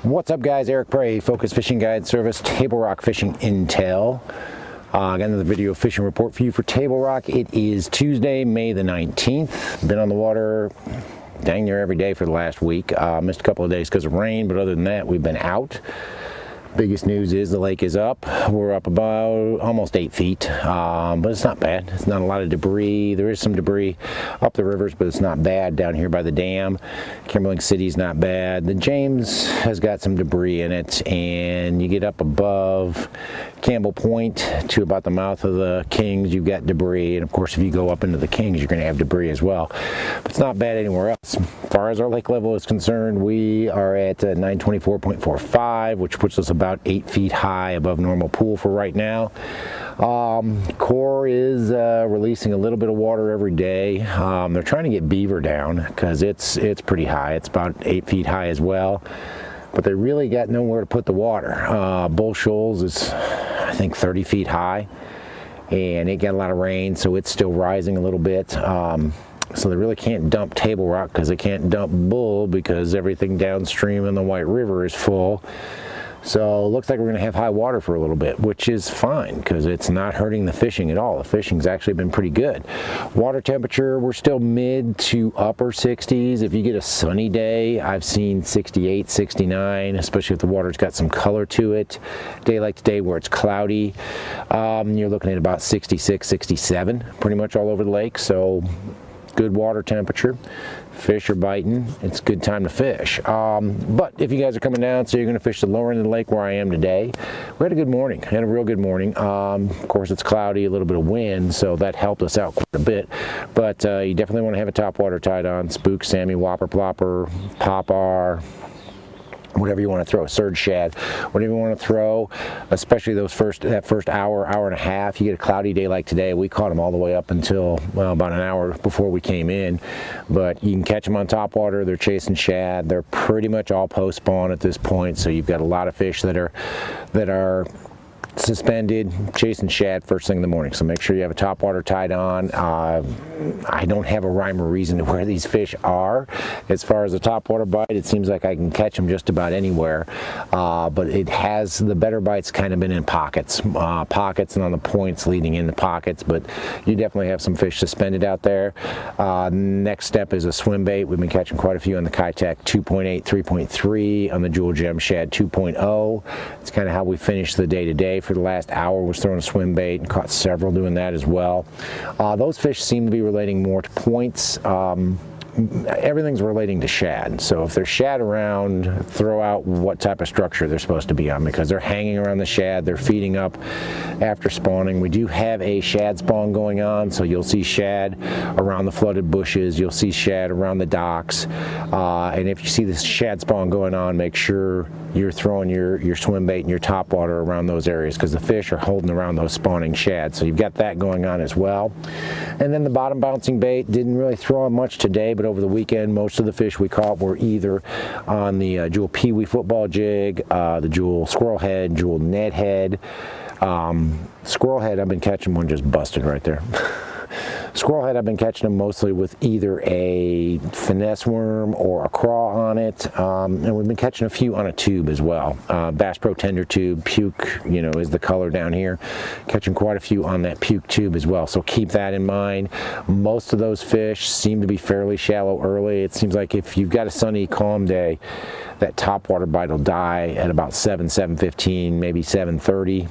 What's up, guys? Eric Prey, Focus Fishing Guide Service, Table Rock Fishing Intel. Got another video fishing report for you for Table Rock. It is Tuesday, May the 19th. Been on the water dang near every day for the last week. Missed a couple of days because of rain, but other than that, we've been out. Biggest news is the lake is up. We're up about almost 8 feet, but it's not bad. It's not a lot of debris. There is some debris up the rivers, but it's not bad down here by the dam. Kimberling City's not bad. The James has got some debris in it, and you get up above Campbell Point to about the mouth of the Kings, you've got debris, and of course if you go up into the Kings, you're going to have debris as well. But it's not bad anywhere else. As far as our lake level is concerned, we are at 924.45, which puts us about 8 feet high above normal pool for right now. Core is releasing a little bit of water every day. They're trying to get beaver down because it's pretty high. It's about 8 feet high as well, but they really got nowhere to put the water. Bull Shoals is, I think, 30 feet high, and it got a lot of rain, so it's still rising a little bit. So they really can't dump Table Rock because they can't dump Bull because everything downstream in the White River is full. So it looks like we're going to have high water for a little bit, which is fine because it's not hurting the fishing at all. The fishing's actually been pretty good. Water temperature, we're still mid to upper 60s. If you get a sunny day, I've seen 68, 69, especially if the water's got some color to it. Day like today where it's cloudy, you're looking at about 66, 67, pretty much all over the lake. So good water temperature. Fish are biting. It's a good time to fish. But if you guys are coming down, so you're going to fish the lower end of the lake where I am today, we had a good morning. Had a real good morning. Of course, it's cloudy, a little bit of wind, so that helped us out quite a bit. But you definitely want to have a topwater tied on. Spook, Sammy, Whopper, Plopper, Popar, whatever you want to throw, surge shad, whatever you want to throw, especially that first hour and a half. You get a cloudy day like today. We caught them all the way up until, well, about an hour before we came in, but you can catch them on topwater. They're chasing shad. They're pretty much all post spawn at this point, so you've got a lot of fish that are suspended chasing shad first thing in the morning. So make sure you have a topwater tied on. I don't have a rhyme or reason to where these fish are. As far as a topwater bite, it seems like I can catch them just about anywhere, but it has, the better bites kind of been in pockets and on the points leading into pockets, but you definitely have some fish suspended out there. Next step is a swim bait. We've been catching quite a few on the Kitech 2.8, 3.3, on the Jewel Gem Shad 2.0. It's kind of how we finish the day to day. For the last hour was throwing a swim bait and caught several doing that as well. Those fish seem to be relating more to points. Everything's relating to shad. So if there's shad around, throw out what type of structure they're supposed to be on, because they're hanging around the shad, they're feeding up after spawning. We do have a shad spawn going on, so you'll see shad around the flooded bushes, you'll see shad around the docks, and if you see this shad spawn going on, make sure you're throwing your swim bait and your topwater around those areas, because the fish are holding around those spawning shad. So you've got that going on as well. And then the bottom bouncing bait, didn't really throw on much today, but over the weekend most of the fish we caught were either on the Jewel Pee-wee football jig, the Jewel squirrel head, Jewel net head. Squirrel head, I've been catching one just busted right there. Squirrel head, I've been catching them mostly with either a finesse worm or a craw on it, and we've been catching a few on a tube as well. Bass Pro Tender tube, puke, you know, is the color down here. Catching quite a few on that puke tube as well, so keep that in mind. Most of those fish seem to be fairly shallow early. It seems like if you've got a sunny, calm day, that topwater bite will die at about 7:15, maybe 7:30.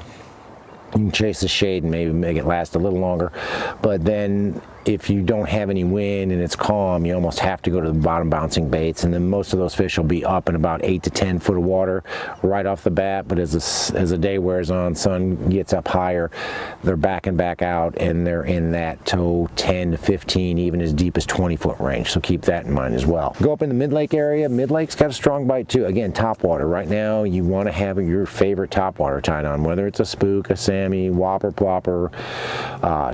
You can chase the shade and maybe make it last a little longer, but then if you don't have any wind and it's calm, you almost have to go to the bottom bouncing baits, and then most of those fish will be up in about 8 to 10 foot of water right off the bat. But as the day wears on, sun gets up higher, they're backing back out, and they're in that 10 to 15, even as deep as 20-foot range. So keep that in mind as well. Go up in the mid-lake area. Mid-lake's got a strong bite too. Again, topwater. Right now, you want to have your favorite topwater tied on, whether it's a spook, a Sammy, Whopper, Plopper,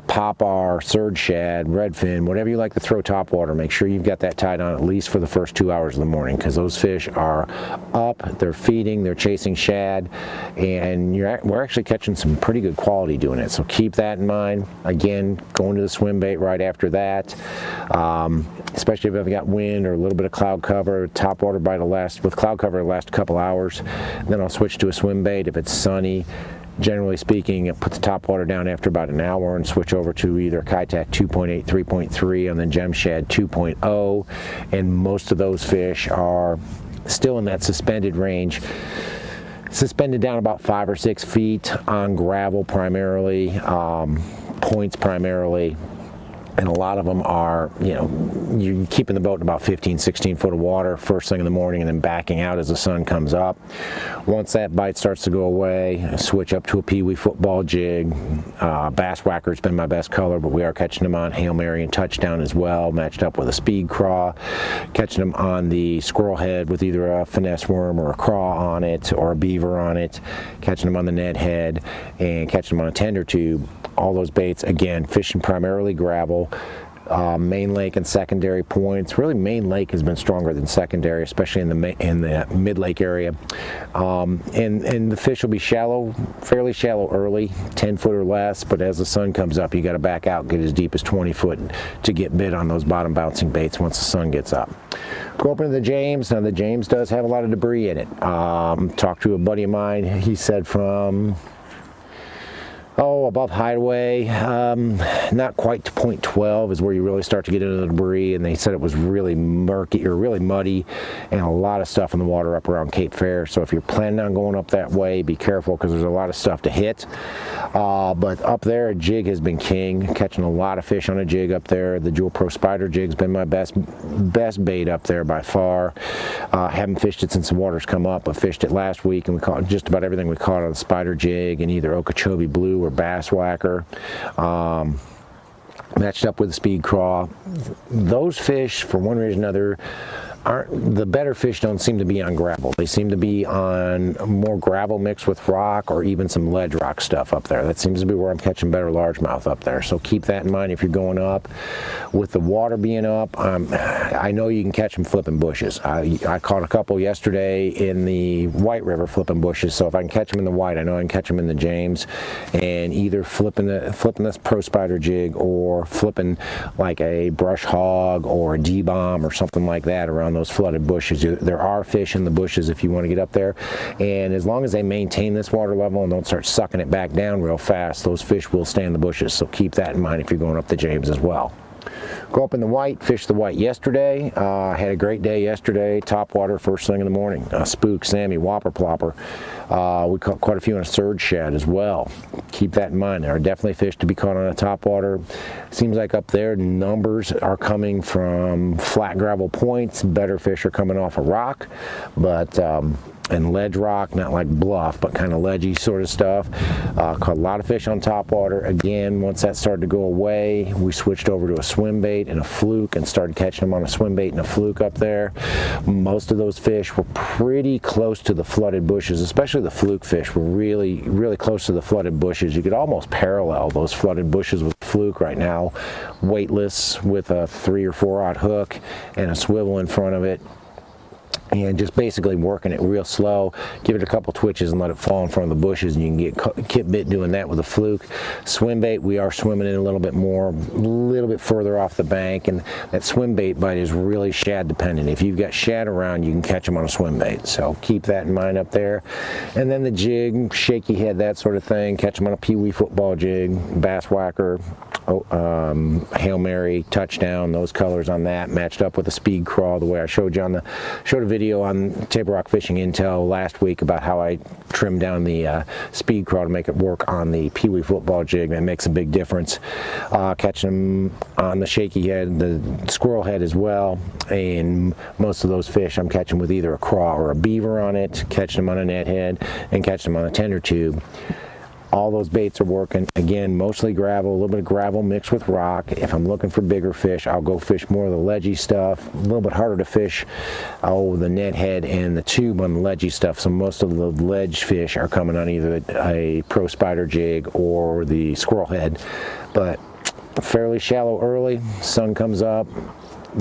Popar, surge shad. shad, redfin, whatever you like to throw topwater, make sure you've got that tied on at least for the first 2 hours of the morning, because those fish are up, they're feeding, they're chasing shad, and we're actually catching some pretty good quality doing it. So keep that in mind. Again, going to the swim bait right after that, especially if I've got wind or a little bit of cloud cover. Topwater with cloud cover the last couple hours, then I'll switch to a swim bait if it's sunny. Generally speaking, put the topwater down after about an hour and switch over to either Kaitak 2.8, 3.3, and then Gem Shad 2.0, and most of those fish are still in that suspended range, suspended down about 5 or 6 feet on gravel primarily, points primarily. And a lot of them are, you're keeping the boat in about 15, 16 foot of water first thing in the morning and then backing out as the sun comes up. Once that bite starts to go away, I switch up to a peewee football jig. Bass whacker's been my best color, but we are catching them on Hail Mary and Touchdown as well, matched up with a speed craw, catching them on the squirrel head with either a finesse worm or a craw on it or a beaver on it, catching them on the net head, and catching them on a tender tube. All those baits, again, fishing primarily gravel, main lake and secondary points. Really, main lake has been stronger than secondary, especially in the mid lake area. And the fish will be shallow, fairly shallow early, 10 foot or less. But as the sun comes up, you got to back out and get as deep as 20 foot to get bit on those bottom bouncing baits once the sun gets up. Go up into the James. Now the James does have a lot of debris in it. Talked to a buddy of mine. He said from above Hideaway, not quite to point 12 is where you really start to get into the debris, and they said it was really murky or really muddy and a lot of stuff in the water up around Cape Fair. So if you're planning on going up that way, be careful, because there's a lot of stuff to hit. But up there, a jig has been king, catching a lot of fish on a jig up there. The Jewel Pro Spider jig's been my best bait up there by far. Haven't fished it since the water's come up, but fished it last week, and we caught just about everything we caught on the Spider jig in either Okeechobee Blue or Bass Whacker, matched up with a speed craw. Those fish, for one reason or another, the better fish don't seem to be on gravel. They seem to be on more gravel mixed with rock, or even some ledge rock stuff up there. That seems to be where I'm catching better largemouth up there. So keep that in mind if you're going up. With the water being up, I know you can catch them flipping bushes. I caught a couple yesterday in the White River flipping bushes. So if I can catch them in the White, I know I can catch them in the James, and either flipping this Pro Spider jig, or flipping like a brush hog or a D-bomb or something like that around those flooded bushes. There are fish in the bushes if you want to get up there, and as long as they maintain this water level and don't start sucking it back down real fast, those fish will stay in the bushes. So keep that in mind if you're going up the James as well. Go up in the White, fished the White yesterday. Had a great day yesterday. Topwater first thing in the morning. Spook, Sammy, Whopper Plopper. We caught quite a few on a surge shad as well. Keep that in mind. There are definitely fish to be caught on a topwater. Seems like up there numbers are coming from flat gravel points. Better fish are coming off a rock, but and ledge rock, not like bluff, but kind of ledgy sort of stuff. Caught a lot of fish on topwater. Again, once that started to go away, we switched over to a swim bait and a fluke and started catching them on a swim bait and a fluke up there. Most of those fish were pretty close to the flooded bushes, especially the fluke fish were really, really close to the flooded bushes. You could almost parallel those flooded bushes with fluke right now, weightless with a 3 or 4 aught hook and a swivel in front of it, and just basically working it real slow. Give it a couple twitches and let it fall in front of the bushes, and you can get kit bit doing that with a fluke. Swim bait, we are swimming in a little bit more, a little bit further off the bank, and that swim bait bite is really shad dependent. If you've got shad around, you can catch them on a swim bait, so keep that in mind up there. And then the jig, shaky head, that sort of thing, catch them on a peewee football jig, Bass Whacker, Hail Mary, Touchdown, those colors on that, matched up with a speed crawl the way I showed you showed a video on Table Rock Fishing Intel last week about how I trimmed down the speed crawl to make it work on the peewee football jig. That makes a big difference. Catching them on the shaky head, the squirrel head as well, and most of those fish I'm catching with either a craw or a beaver on it, catching them on a net head, and catching them on a tender tube. All those baits are working. Again, mostly gravel, a little bit of gravel mixed with rock. If I'm looking for bigger fish, I'll go fish more of the ledgy stuff. A little bit harder to fish, the net head and the tube on the ledgy stuff. So most of the ledge fish are coming on either a Pro Spider jig or the squirrel head. But fairly shallow early. Sun comes up,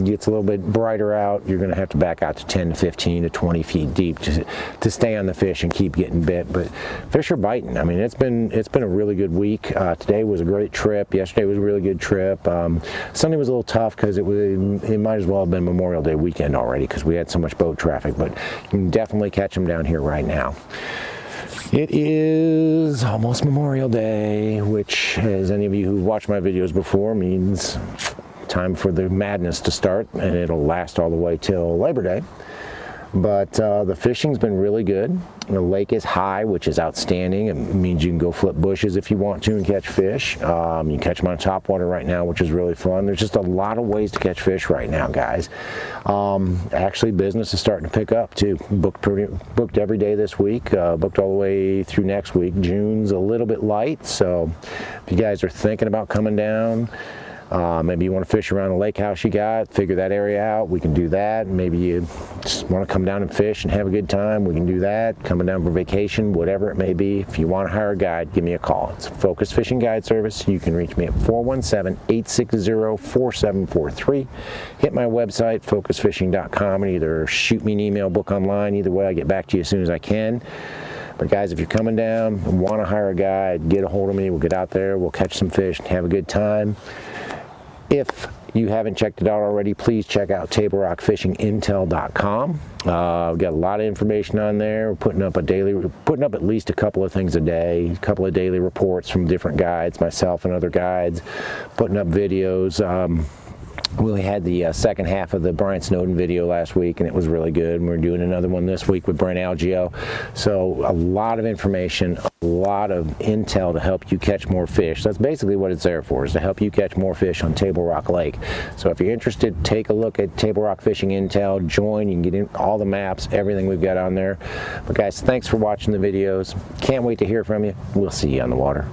gets a little bit brighter out, you're going to have to back out to 10 to 15 to 20 feet deep to stay on the fish and keep getting bit. But fish are biting. I mean, it's been a really good week. Today was a great trip. Yesterday was a really good trip. Sunday was a little tough because it might as well have been Memorial Day weekend already because we had so much boat traffic. But you can definitely catch them down here right now. It is almost Memorial Day, which, as any of you who've watched my videos before, means time for the madness to start, and it'll last all the way till Labor Day. But the fishing's been really good. The lake is high, which is outstanding. It means you can go flip bushes if you want to and catch fish. You can catch them on topwater right now, which is really fun. There's just a lot of ways to catch fish right now, guys. Actually, business is starting to pick up too. Booked every day this week. Booked all the way through next week. June's a little bit light, so if you guys are thinking about coming down, maybe you want to fish around a lake house you got, figure that area out, we can do that. Maybe you just want to come down and fish and have a good time, we can do that. Coming down for vacation, whatever it may be. If you want to hire a guide, give me a call. It's Focus Fishing Guide Service. You can reach me at 417-860-4743. Hit my website, focusfishing.com, and either shoot me an email, book online. Either way, I get back to you as soon as I can. But guys, if you're coming down and want to hire a guide, get a hold of me. We'll get out there, we'll catch some fish and have a good time. If you haven't checked it out already, please check out tablerockfishingintel.com. We've got a lot of information on there. We're putting up at least a couple of things a day, a couple of daily reports from different guides, myself and other guides, putting up videos. We had the second half of the Branson MO video last week, and it was really good. And we're doing another one this week with Brent Algeo. So a lot of information, a lot of intel to help you catch more fish. That's basically what it's there for, is to help you catch more fish on Table Rock Lake. So if you're interested, take a look at Table Rock Fishing Intel, join, you can get in all the maps, everything we've got on there. But guys, thanks for watching the videos. Can't wait to hear from you. We'll see you on the water.